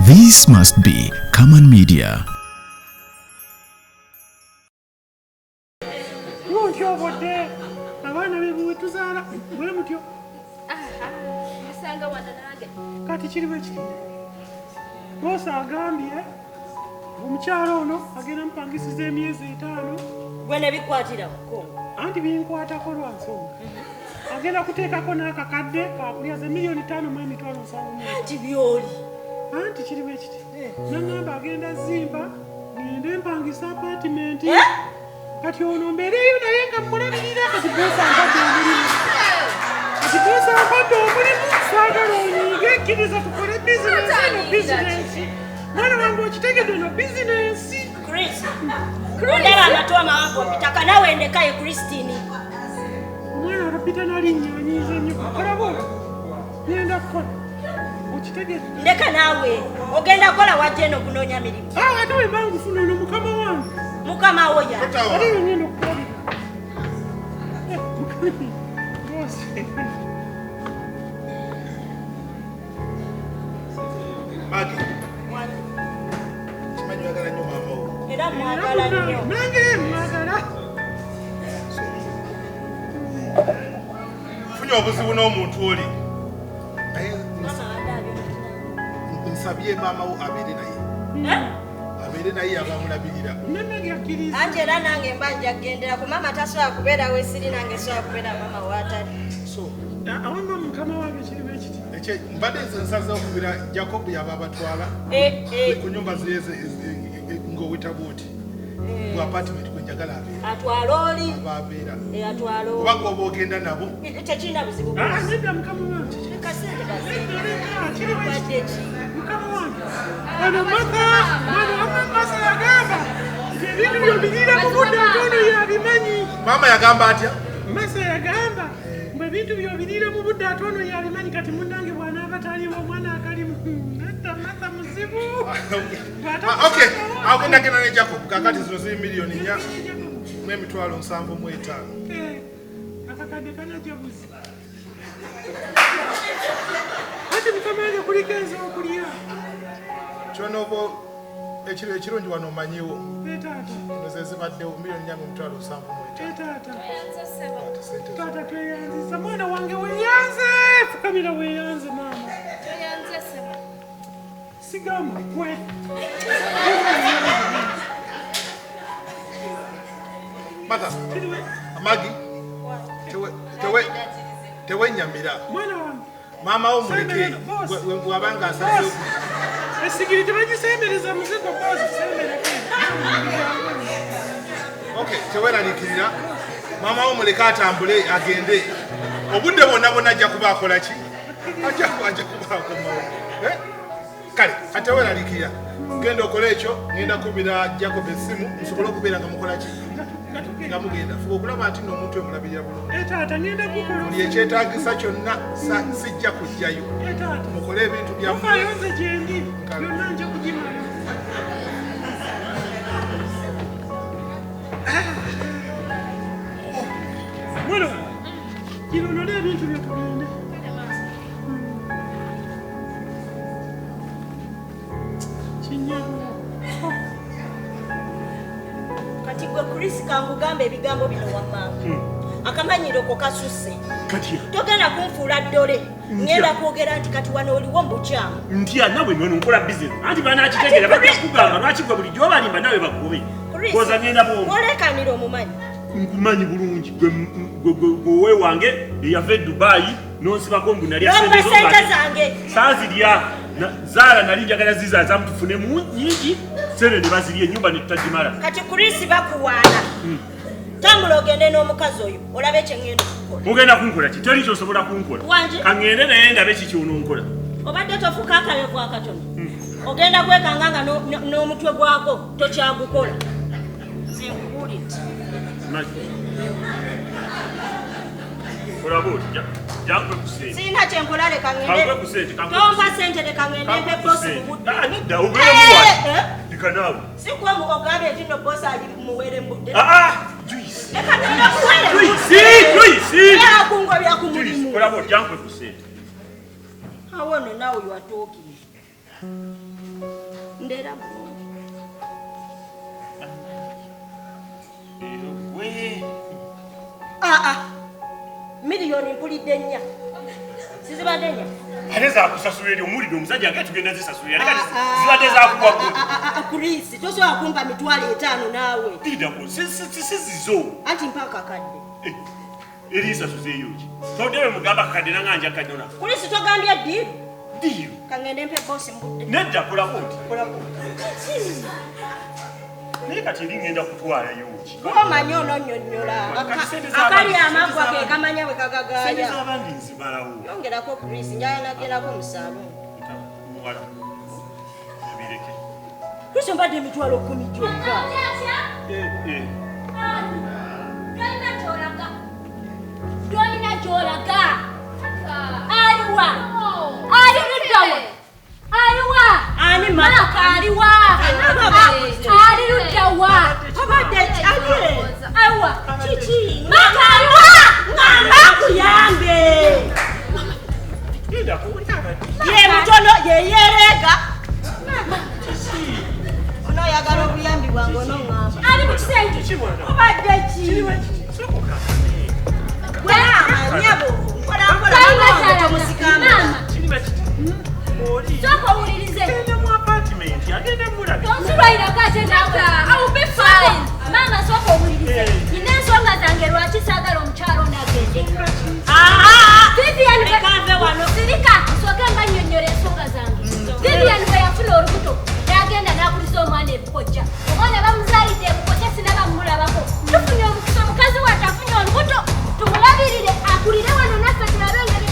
This must be Common Media. Kati kiriwe kiti bosa agambye omukyalo ono agenda mpangisiza emyezi 5 gwene bikwatira ko anti binkwatako lwa nsonga agenda kuteekako n'akakadde kakulya ze miliyoni 5 mu emitwalo 7 anti byoli anti kiriwe kiti nangamba agenda zimba ngende mpangisa apartment kati ono mbeereyo naye nga mulabirira kati bosa mpadde omulimu kati bosa mpadde omulimu saagala onyiige ekkiriza tukole bizinesi mwana wange okitegedde no bizinesi ondaba amatu amawanga opitaka nawe ndekaye Christine omwana olapita nalinnyanyiiza nnyo kolabo ngenda kukola okitegedde ndeka naawe ogenda kukola wajja eno kunoonya mirimu ate wemba ngufuna ono mukama wange mukama wo ya ate ngenda okukolera Magi. Chimanyi wagala nnyo mama wo. era mwagala nnyo nange mwagala Funye obuzibu n'omuntu oli. Naye nsabye mama wo abeere naye. Abeere naye abamulabirira. nange akkiriza anti era nange mba njagendera ku mama tasobola kubeera wesiri nange sobola kubeera mama watali So, awanga mukama wange kiriwo ekiti mbadde nsaze okubira Jacob yaba abatwala ku nyumba ziyeze ng'owita bwoti ku apartment kwe njagala abeera. atwala oli Ababeera. atwala oli Kubanga oba ogenda nabo. tekirina buzibu nedda mukama wange kasente kiriwo ekiti badde ki mukama wange ono masa yagamba nti ebintu byobirira mu budde ntono yabimanyi Mama yagamba atya? masa yagamba mbwe ebintu byobirira mu budde ate ono yabimanyi kati munnange bw'anaaba taliwo omwana akalimu nedda masa muzibu Okay, agenda genda ne Jacob kakati zino ziri miliyoni 4 mu emitwalo 7.5. akakadde kanajabuzi kati mukama wange kuliko enza okulya Kyonooba ekirungi wano omanyiwo. taata Eno ze zibaddewo miliyoni 4 mu emitwalo 7.5. taata tweyanziza mwana wange weyanze fukamira weyanze maama sigamba gwe Mata, Magi, tewenyamira. mwana wange Mama wo muleke wabanga asaze. esigiri tebagisembereza muzigo bosi sembereko Okay, teweraliikirira. Mama wo muleke atambule agende. Obudde bonna ajja kuba akola ki? Ajja kuba akomawo. Kale, ate weraliikirira. Genda okole ekyo, ngenda kubira Jacob essimu, musobole okubeera nga mukola ki? Nga mugenda. Fuba okulaba nti n'omuntu omulabirira bulungi. taata ngenda kukola Buli ekyetaagisa kyonna sijja kujjayo. taata Mukole ebintu byammwe. ofaayo nze gyendi byonna nja kugimala mwana gironole ebintu byetugende kinyabo kati gwe Chris kangugamba ebigambo bino wammanga akamanyiro ko kasusse Kati togenda kunfuula ddole ngenda kwogera nti kati wano oliwo mbukyamu ntya nawe nono nkola business anti banakitegeera bajja kugamba lwaki gwe bulijjo balimba nawe bagobe koza ngenda bwombi olekanira omumanyi nkumanyi bulungi gwe wange eyava e Dubai nonsibako mbu nalya nomba sente zange saazirya zaala nali njagala zizaazamu tufunemu nyingi sente ne bazirya ennyumba ne tutagimala kati Chris bakuwaana tambula ogende n'omukazi oyo olabe ekyengenda okukola mugenda kunkola ki teri kyosobola kunkola Wanje? kaŋŋende naye ndabe kikyononkola obadde tofuka akalevu akatono ogenda kwekanga nga n'omutwe gwako tokyagukola zinkubuulire olaba oti jankwe ku sente sirina kyenkola leka kankwe ku sente tompa sente leka ngende mpe bosi mu budde nedda obeeramuwati lika naawe sikuwa ogambye nti no bosi ali muwere mu budde Juice. leka ngenda muwere Juice. akungobya ku mulimu Olaba oti jankwe ku sente awono nawe you are talking Ndera miliyoni mpulidde nnya. Sizibadde nnya. Ate zaakusasula eri omulidde omusajja nga tugenda zisasulira naye kati zibadde zaakugwa Chris, tosobola kumpa mitwalo 5 naawe. Didako, sizizo. Anti mpaka kadde. Erisasuzeeyo ki? Todewe mugamba kakadde nanganja kanyona. Chris togambye ddi? Ddiyo. Kangende mpe bosi mbudde. Nedda kolako nti. Naye kati eri ngenda kutwalayo ki? Omanyi ononyonnyola. Akali amagwa ke kamanya bwe kagagaaya. Sente z'abandi nzimalawo. Yongerako Chris, njala nagerako mu salo. Muwala. Ebireke. Chris mbadde emitwalo 10 gyokka. Dolina gy'olaga. Aliwa. Ali luddawa. Aliwa. Ani Maka aliwa. Ali luddawa. Abadde alire. Aliwa. Kiki? Maka aliwa. Ngamba akuyambe. Didako, Ye mutono ye yerega. Ono ayagala okuyambibwa ng'onoŋŋamba. Ali mu kisenge. Obadde ki? Nyabo. Kola tomusikamba. Sooka owulirize. mu apartment agenda mulabe. Tonsulwayirako ate naawe. I will be fine. Maama sooka owulirize. Nina ensonga zange lwaki saagala omukyalo nagende. Vivian sirika nsooke mba nnyonnyola ensonga zange. Vivian bwe yafuna olubuto n'agenda n'akuliza omwana ebukojja. Omwana bamuzaalidde ebukojja sinaba mumulabako. Tufunye omukisa omukazi wattu afunye olubuto. Tumulabirire akulire wano naffe tulabe engeri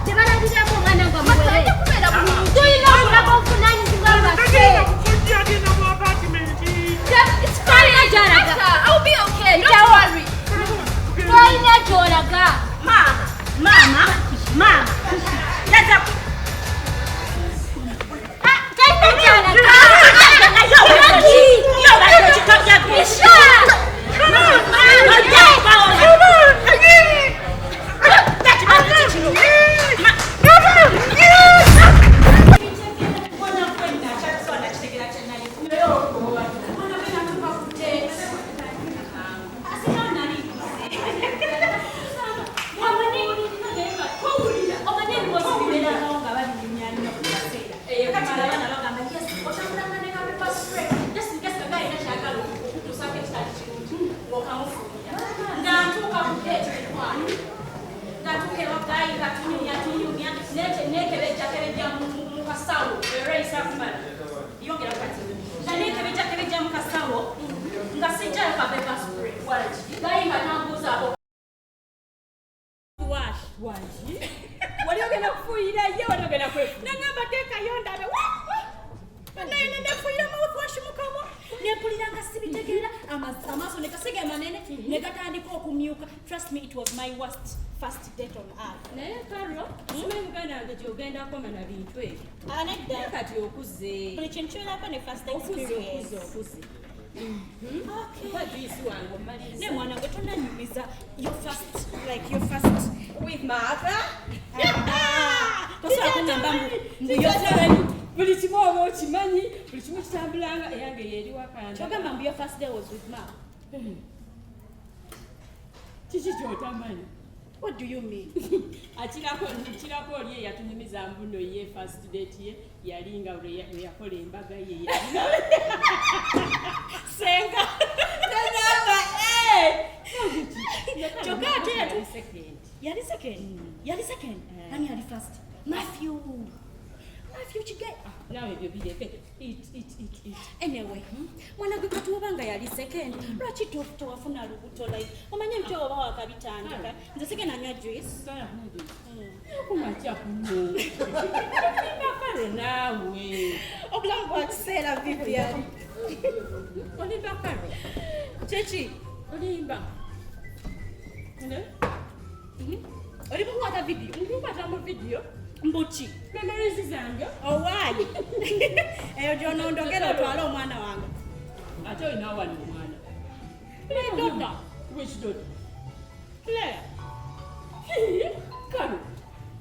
gye balabiriramu omwana nga muwere. Tulina okulaga obuvunaanyizibwa bwaffe. Tulina gy'alaga. Tulina gy'olaga. Mama. Leta. Tulina gy'alaga. Trust me, it was my worst first date on earth. Naye Carol, simengana ngati ogenda koma na bintu ebyo. Anedda kati okuze. Buli kintu kyolako ne first experience. Okuze. Okay. But this one, ne mwana gwe tonanyumiza your first with mother. Tosa kunamba mbu yote buli kimu oba okimanyi, buli kimu kitambulanga eyange yeri wakanda. Kyogamba mbu your first day was with mom. What do you mean? Achirako liye yatunyumiza mbuno ye first date ye yalinga we yakola embaga ye senga tanaba chokate yali second ani yali first Matthew chigai nawe byo birepe it anyway mwana gwe katubanga yali second lwaki towafuna lubuto like omanye mtyo oba wakabitandika nze second anywa juice sana mundu kumacha kuno bakaro nawe obulamu bwakiseera Vivian oli bakaro chechi olimba nde oli bukwata video mbuchi memories zange owali eyo gyonondogera otwala omwana wange ate olina wali omwana dota which dota Claire Karo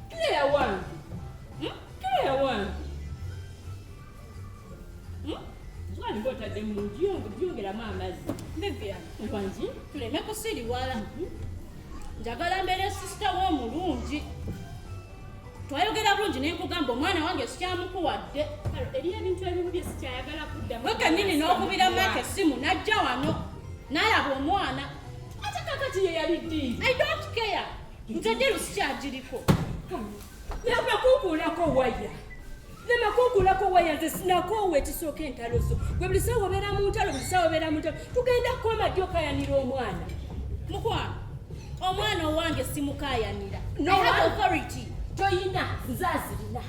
Claire wange amazzi. Vivian, nkwanzi, tuleme kusiriwala. Njagala mbere sister w'omulungi. Twayogera bulungi ne nkugamba omwana wange sikyamukuwadde. Eriyo ebintu ebimu bye sikyayagala kuddamu. Weka nini n'okubira Mike essimu n'ajja wano. N'alaba omwana. Ate kakati ye yali ddiiri. I don't care. Ntadde lusikyagiriko. Lema kukulako waya nze sinakoowa ekisooka entalo zo. Gwe buli sawa obeera mu ntalo, buli sawa obeera mu ntalo. Tugenda kukola ajja okayanira omwana. Mukwano, omwana owange simukayanira. No authority. Toyina nzaazirina.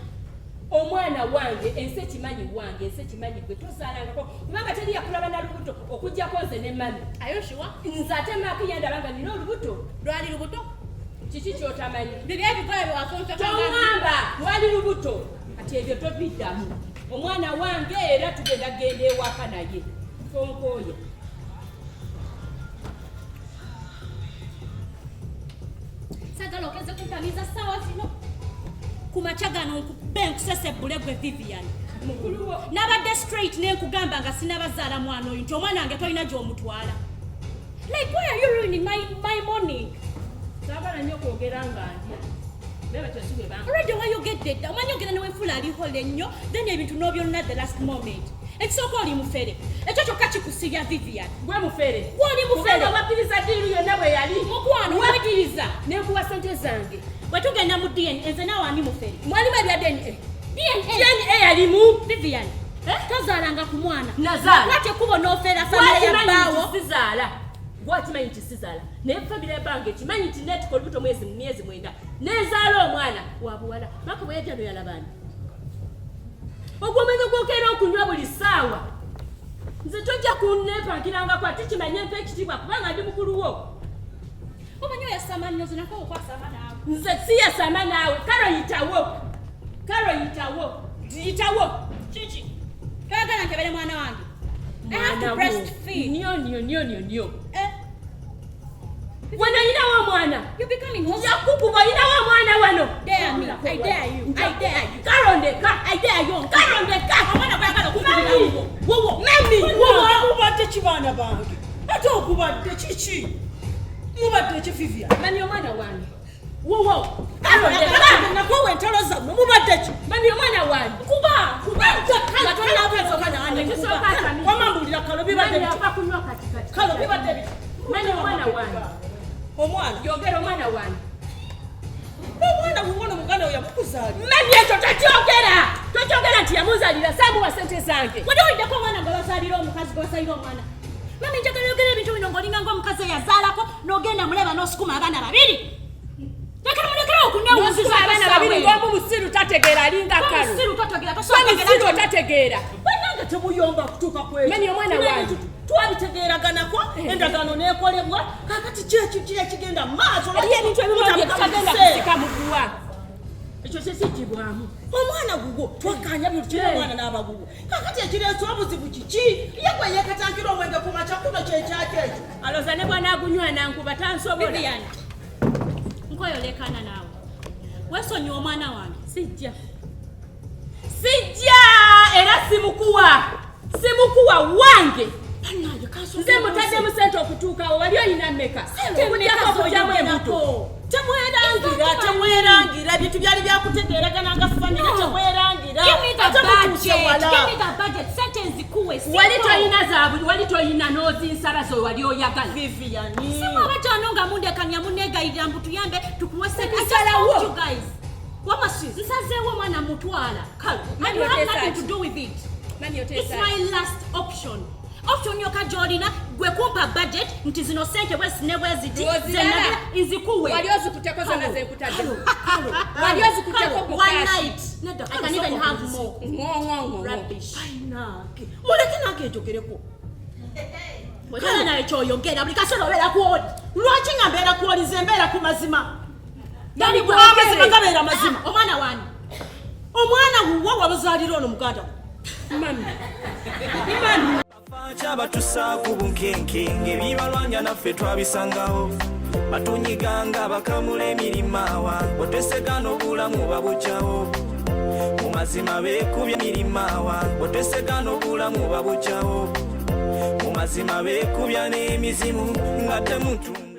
Omwana wange ensi ekimanyi wange, ensi ekimanyi gwe tozaalangako. Kubanga teri yakulaba na lubuto okuggyako nze ne mami. Ayoshiwa? Nze ate maaki yandabanga nina olubuto. Lwali lubuto? Kiki kyotamanyi? Bibyo ebikola byewakonta tongamba lwali lubuto. Kati ebyo tobiddamu. Omwana wange era tugenda genda ewaka naye. Tonkooye. Sagala okeze kuntamiza sawa zino. Kumacha gano nkube nkusesebbule gwe Vivian. Nabadde straight ne nkugamba nga sinabazaala mwana oyo nti omwana wange tolina gy'omutwala. Like, why are you ruining my morning? Sagala nnyo kwogera nga ndya. Already when you get dead, when you get away full of nnyo, then ebintu n'obyonna at the last moment. Ekisooka oli mufere. Ekyo kyokka kikusiga Vivian. Gwe mufere. Gw'oli mufere. Wakkiriza ddiiru yonna bwe yali. Mukwano wakkiriza. Ne nkuwa ssente zange. Bwe tugenda mu DNA, nze naawe ani mufere. Mwalimu ebya DNA. DNA yalimu. Vivian. Tozaalanga ku mwana. Nazaala. Lwaki kubo n'ofeera famire ya bbaawo. Sizaala. Gwakimanyi nti sizaala. Naye famire ya bbaawo ekimanyi nti neetuka olubuto mwezi 9. Nezaala omwana wa buwala. Maka bwe yajja n'oyalabaani. Ogw'omwenge gw'okeera okunywa buli ssaawa. Nze tojja kunneepangirangako ate kimanye mpa ekitiibwa kubanga ndi mukulu wo. Omanyi oyasama nnyo nze nakwo okwasama naawe. Nze si yasama naawe. Karo yitawo. Yitawo. Kiki? Kayagala nkebere mwana wange. I have to breastfeed. Nyo. When I know mwana, you becoming Yakubu, I know mwana wano. Dare me. I dare you. Karondeka. I dare you. Karondeka. Mwana bwana kubira. Wo. Mami. Wo mubadde kibana bange. Ate okubadde kiki? Mubadde kifivya. Mami omwana wange. Wo. Karondeka. Nakwo entalo zamu mubadde ki? Mami omwana wange. Kuba. Katona abezo kana ane kuba. Wamambulira kalobi badde. Mami apakunywa katikati. Kalobi badde. Mami omwana wange. Omwana yogera omwana wange. Omwana wuwono muganda oyo yamukuzaali. Mami ekyo tokyogera nti yamuzaalira saamuwa ssente zange. Wali oyiddeko omwana nga bazaalira omukazi gw'asaalira omwana. Mami njagala yogera ebintu bino ng'olinga ng'omukazi eyazaalako n'ogenda muleba n'osukuma abaana 2. Mulekera okuneewuziza abaana 2 ng'omu musiru tategeera alinga kalo. Musiru tategeera. Bannange temuyomba kutuuka kwekyo. Mami omwana wange. Twabitegeeraganako endagaano n'ekolebwa kakati kye kigenda maaso ebintu ebimu bitagenda kusika muguwa ekyo kyekigibwamu omwana gugo twakanya buli kimu omwana n'abagugo kakati ekireesa obuzibu kiki ye gwe yeekatankira omwenge ku makya kuno kyekyako ekyo aloza ne bwana agunywa nankuba tansobola nkoyolekana naawe wesonyiwa omwana wange sijja era simukuwa wange nze mutadde mu sente okutuukawo wali oyina mmeka temulyako kujjamu embuto temwerangira ebintu byali byakutegeeragana nga famire temwerangira wali toyina zaabuli wali toyina n'ozinsaba zo wali oyagala simwabataano nga mundekanya munegayirira mbu tuyambe tukuwe sekisalawo nsazeewo omwana mutwala It's my last option. Option yoka jolina gwe kumpa budget nti zino sente bweziti zenna inzikuwe waliozi kutekoza na zekutadde waliozi kuteko ku one night I can even have more rubbish muleke nake njogereko kala na ekyoyongera buli kasolo bera kuoli lwaki ngambera kuoli zembera ku mazima dali gwe amazima ngabera mazima omwana wani omwana wuwa wabazalira ono muganda mami Chabatusa kubunkenkenge bibalwanya naffe twabisangawo batunyiganga bakamula emirimawa otesegana obulamu babukyawo mu mazima beekubya emirimawa otesegana obulamu babukyawo mu mazima beekubya n'emizimu nga temutunda